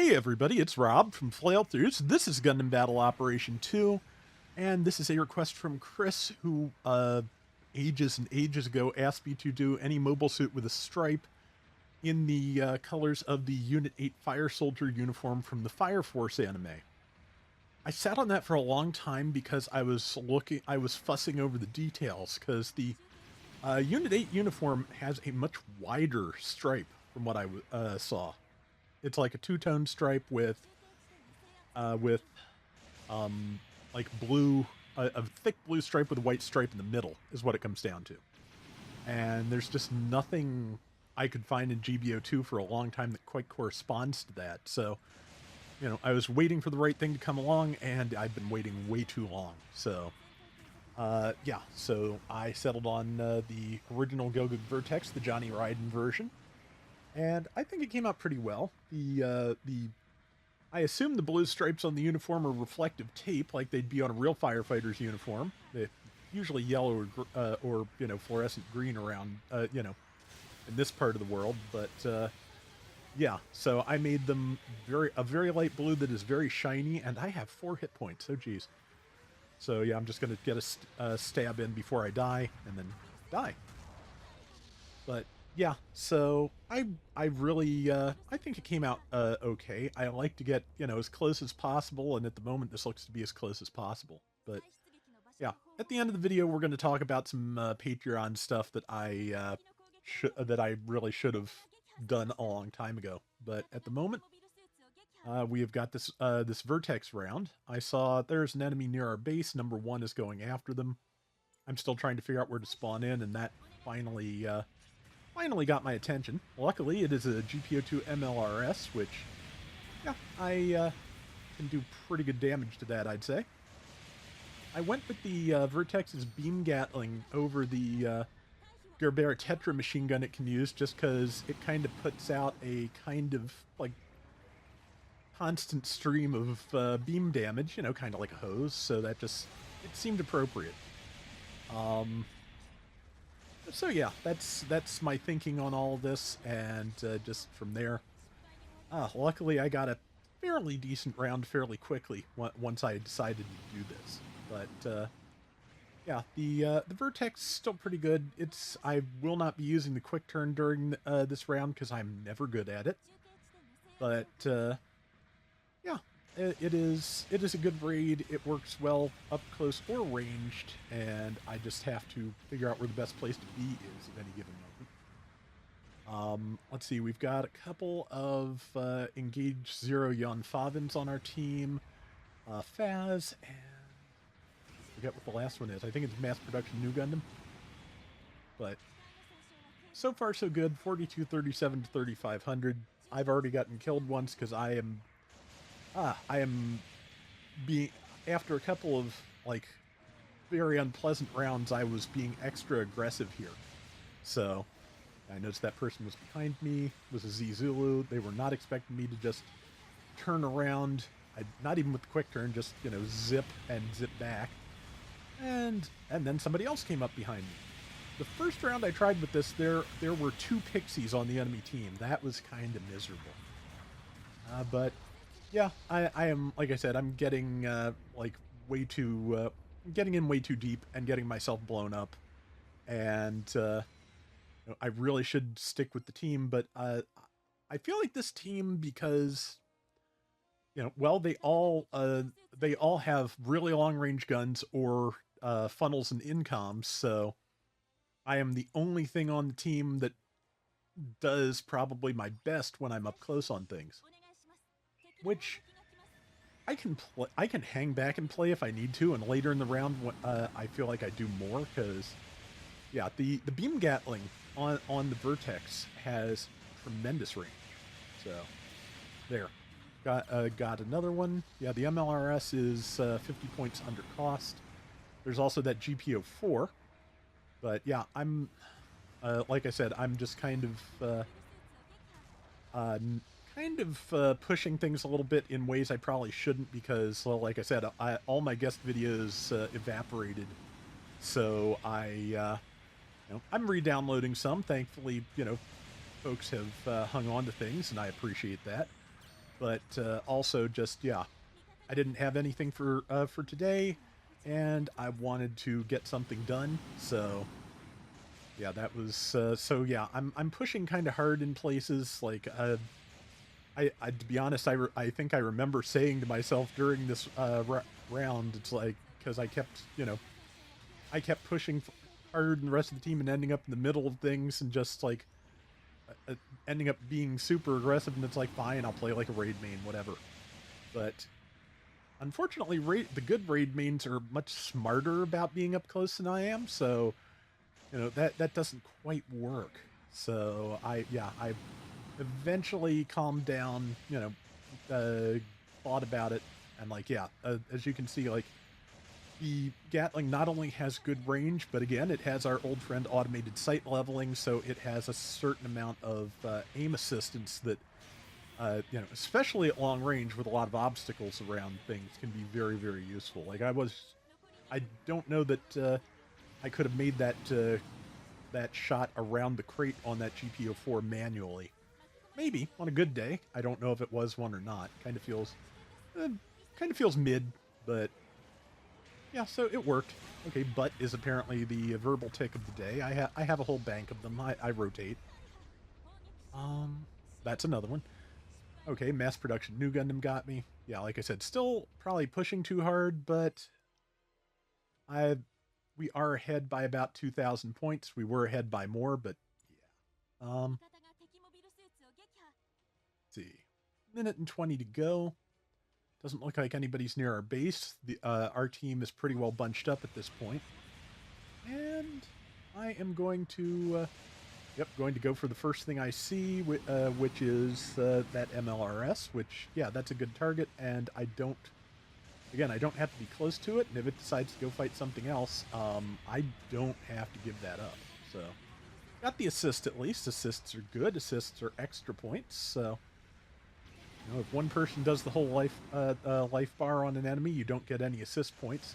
Hey everybody, it's Rob from Flailthroughs. This is Gundam Battle Operation 2, and this is a request from Chris, who ages and ages ago asked me to do any mobile suit with a stripe in the colors of the Unit 8 Fire Soldier uniform from the Fire Force anime. I sat on that for a long time because I was fussing over the details, because the Unit 8 uniform has a much wider stripe from what I saw. It's like a two-tone stripe with like blue, a thick blue stripe with a white stripe in the middle is what it comes down to. And there's just nothing I could find in GBO2 for a long time that quite corresponds to that. So, you know, I was waiting for the right thing to come along, and I've been waiting way too long. So, yeah, so I settled on the original Gelgoog Vertex, the Johnny Ryden version. And I think it came out pretty well. I assume the blue stripes on the uniform are reflective tape, like they'd be on a real firefighter's uniform. They're usually yellow or you know, fluorescent green around, you know, in this part of the world. But yeah, so I made them a very light blue that is very shiny, and I have 4 hit points. Oh geez. So yeah, I'm just gonna get a stab in before I die, and then die. But yeah, so I really I think it came out okay. I like to get, you know, as close as possible, and at the moment this looks to be as close as possible. But yeah, at the end of the video we're going to talk about some Patreon stuff that I really should have done a long time ago. But at the moment we have got this this Vertex round. I saw there's an enemy near our base. Number 1 is going after them. I'm still trying to figure out where to spawn in, and that finally got my attention. Luckily, it is a GPO2 MLRS, which, yeah, I can do pretty good damage to that, I'd say. I went with the Vertex's beam gatling over the Gerbera Tetra machine gun it can use, just because it kind of puts out a kind of, like, constant stream of beam damage, you know, kind of like a hose, so that just, it seemed appropriate. So yeah, that's my thinking on all of this, and just from there, luckily I got a fairly decent round fairly quickly once I decided to do this. But yeah, the Vertex is still pretty good. I will not be using the quick turn during this round because I'm never good at it. But yeah, it is a good raid. It works well up close or ranged, and I just have to figure out where the best place to be is at any given moment. Let's see, we've got a couple of engaged 0 Yon Favens on our team. Faz, and I forget what the last one is. I think it's mass production New Gundam. But so far so good. 4237 to 3500. I've already gotten killed once because I am being, after a couple of, like, very unpleasant rounds, I was being extra aggressive here. So, I noticed that person was behind me, was a Z Zulu. They were not expecting me to just turn around, not even with the quick turn, just, you know, zip and zip back. And then somebody else came up behind me. The first round I tried with this, there were 2 pixies on the enemy team. That was kind of miserable. But yeah, I am, like I said, I'm getting, like, way too, getting in way too deep and getting myself blown up. And, you know, I really should stick with the team, but, I feel like this team, because, you know, well, they all have really long-range guns or, funnels and incoms, so I am the only thing on the team that does probably my best when I'm up close on things. Which I can hang back and play if I need to, and later in the round, I feel like I do more, because yeah, the beam gatling on the Vertex has tremendous range. So there, got another one. Yeah, the MLRS is 50 points under cost. There's also that GPO4, but yeah, I'm like I said, I'm just kind of pushing things a little bit in ways I probably shouldn't, because, well, like I said, all my guest videos evaporated. So you know, I'm re-downloading some. Thankfully, you know, folks have hung on to things, and I appreciate that. but also just yeah, I didn't have anything for today, and I wanted to get something done. So yeah, that was so yeah. I'm pushing kind of hard in places like I to be honest, I think I remember saying to myself during this round, it's like because I kept I kept pushing hard and the rest of the team and ending up in the middle of things and just like ending up being super aggressive, and it's like fine, I'll play like a raid main, whatever. But unfortunately, the good raid mains are much smarter about being up close than I am, so that doesn't quite work. So I eventually calmed down, thought about it, and like as you can see, like the Gatling not only has good range, but again, it has our old friend automated sight leveling, so it has a certain amount of aim assistance that, especially at long range with a lot of obstacles around things, can be very, very useful. Like I don't know that I could have made that shot around the crate on that GPO4 manually. Maybe on a good day. I don't know if it was one or not. Uh, kind of feels mid, but yeah, so it worked. Okay, butt is apparently the verbal tick of the day. I have a whole bank of them. I rotate. Um, that's another one. Okay, mass production. New Gundam got me. Yeah, like I said, still probably pushing too hard, but I we are ahead by about 2,000 points. We were ahead by more, but yeah. Let's see, minute and 20 to go. Doesn't look like anybody's near our base. Our team is pretty well bunched up at this point. And I am going to, going to go for the first thing I see, which is that MLRS, which, yeah, that's a good target. And I don't have to be close to it. And if it decides to go fight something else, I don't have to give that up. So, got the assist at least. Assists are good. Assists are extra points. So, if one person does the whole life bar on an enemy, you don't get any assist points.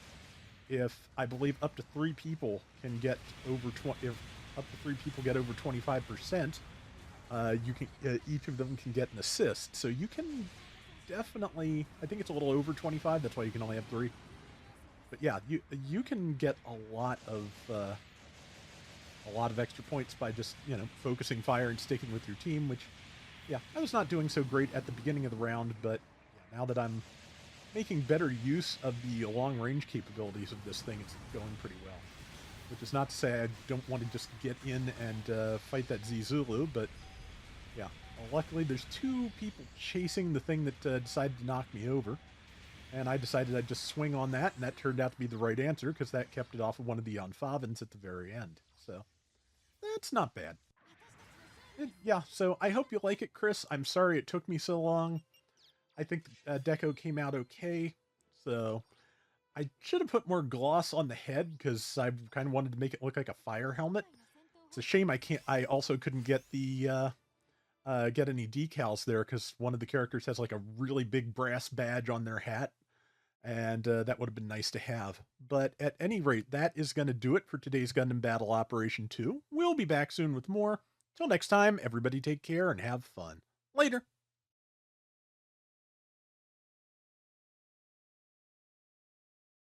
If I believe up to 3 people can get over 20, if up to 3 people get over 25%, you can each of them can get an assist. So you can definitely, I think it's a little over 25. That's why you can only have 3. But yeah, you can get a lot of extra points by just focusing fire and sticking with your team, which yeah, I was not doing so great at the beginning of the round, but yeah, now that I'm making better use of the long-range capabilities of this thing, it's going pretty well. Which is not to say I don't want to just get in and fight that Zulu, but yeah. Well, luckily, there's 2 people chasing the thing that decided to knock me over, and I decided I'd just swing on that, and that turned out to be the right answer, because that kept it off of one of the Yonfavans at the very end. So, that's not bad. Yeah, so I hope you like it, Chris. I'm sorry it took me so long. I think Deco came out okay. So I should have put more gloss on the head because I kind of wanted to make it look like a fire helmet. It's a shame I can't. I also couldn't get the get any decals there because one of the characters has like a really big brass badge on their hat, and that would have been nice to have. But at any rate, that is going to do it for today's Gundam Battle Operation 2. We'll be back soon with more. Till next time, everybody take care and have fun. Later.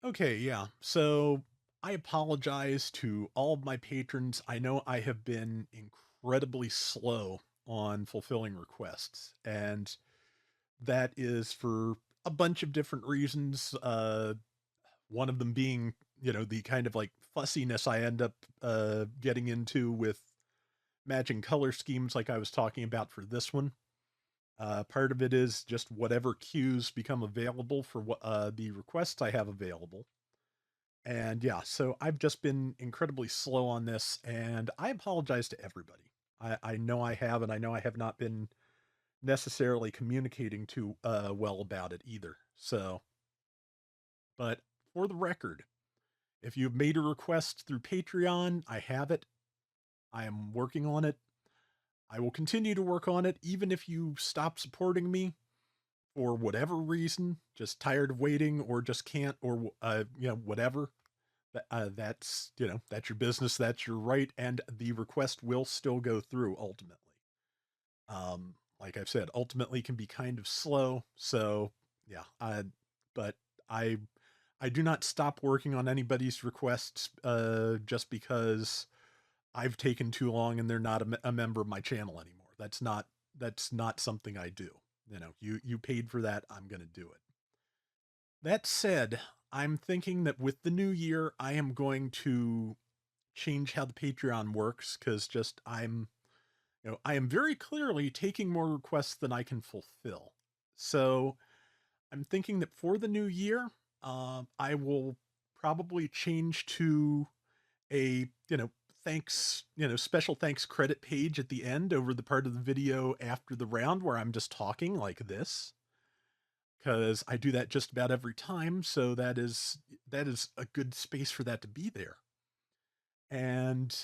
Okay, yeah. So I apologize to all of my patrons. I know I have been incredibly slow on fulfilling requests, and that is for a bunch of different reasons. One of them being, the kind of like fussiness I end up getting into with matching color schemes, like I was talking about for this one. Part of it is just whatever queues become available for what the requests I have available. And yeah, so I've just been incredibly slow on this, and I apologize to everybody. I know I have, and I know I have not been necessarily communicating too well about it either. So, but for the record, if you've made a request through Patreon, I have it. I am working on it. I will continue to work on it, even if you stop supporting me for whatever reason, just tired of waiting, or just can't, or whatever. That's that's your business, that's your right, and the request will still go through ultimately. like I've said, ultimately can be kind of slow. So yeah, but I I do not stop working on anybody's requests just because I've taken too long and they're not a member of my channel anymore. That's not something I do. You paid for that. I'm gonna do it. That said, I'm thinking that with the new year, I am going to change how the Patreon works because just I am very clearly taking more requests than I can fulfill. So I'm thinking that for the new year, I will probably change to a thanks special thanks credit page at the end over the part of the video after the round where I'm just talking like this because I do that just about every time. So that is a good space for that to be there. And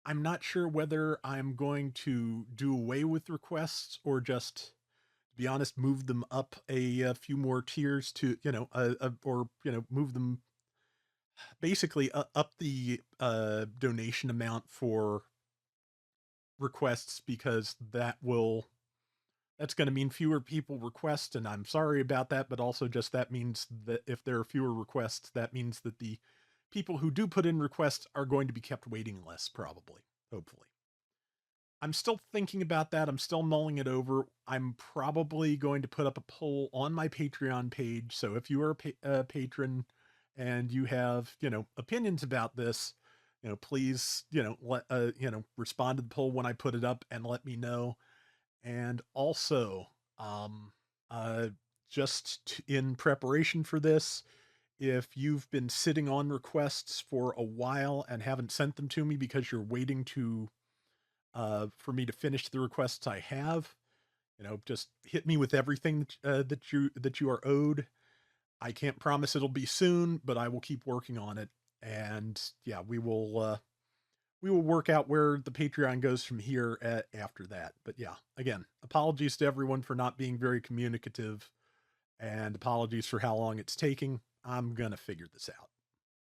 I'm not sure whether I'm going to do away with requests or just, to be honest, move them up a few more tiers to, or, move them basically up the donation amount for requests because that's going to mean fewer people request. And I'm sorry about that, but also just that means that if there are fewer requests, that means that the people who do put in requests are going to be kept waiting less, probably, hopefully. I'm still thinking about that. I'm still mulling it over. I'm probably going to put up a poll on my Patreon page. So if you are a patron and you have, opinions about this, please, respond to the poll when I put it up and let me know. And also, um, uh, just in preparation for this, if you've been sitting on requests for a while and haven't sent them to me because you're waiting to for me to finish the requests I have, just hit me with everything that you are owed. I can't promise it'll be soon, but I will keep working on it. And yeah, we will work out where the Patreon goes from here after that. But yeah, again, apologies to everyone for not being very communicative, and apologies for how long it's taking. I'm gonna figure this out.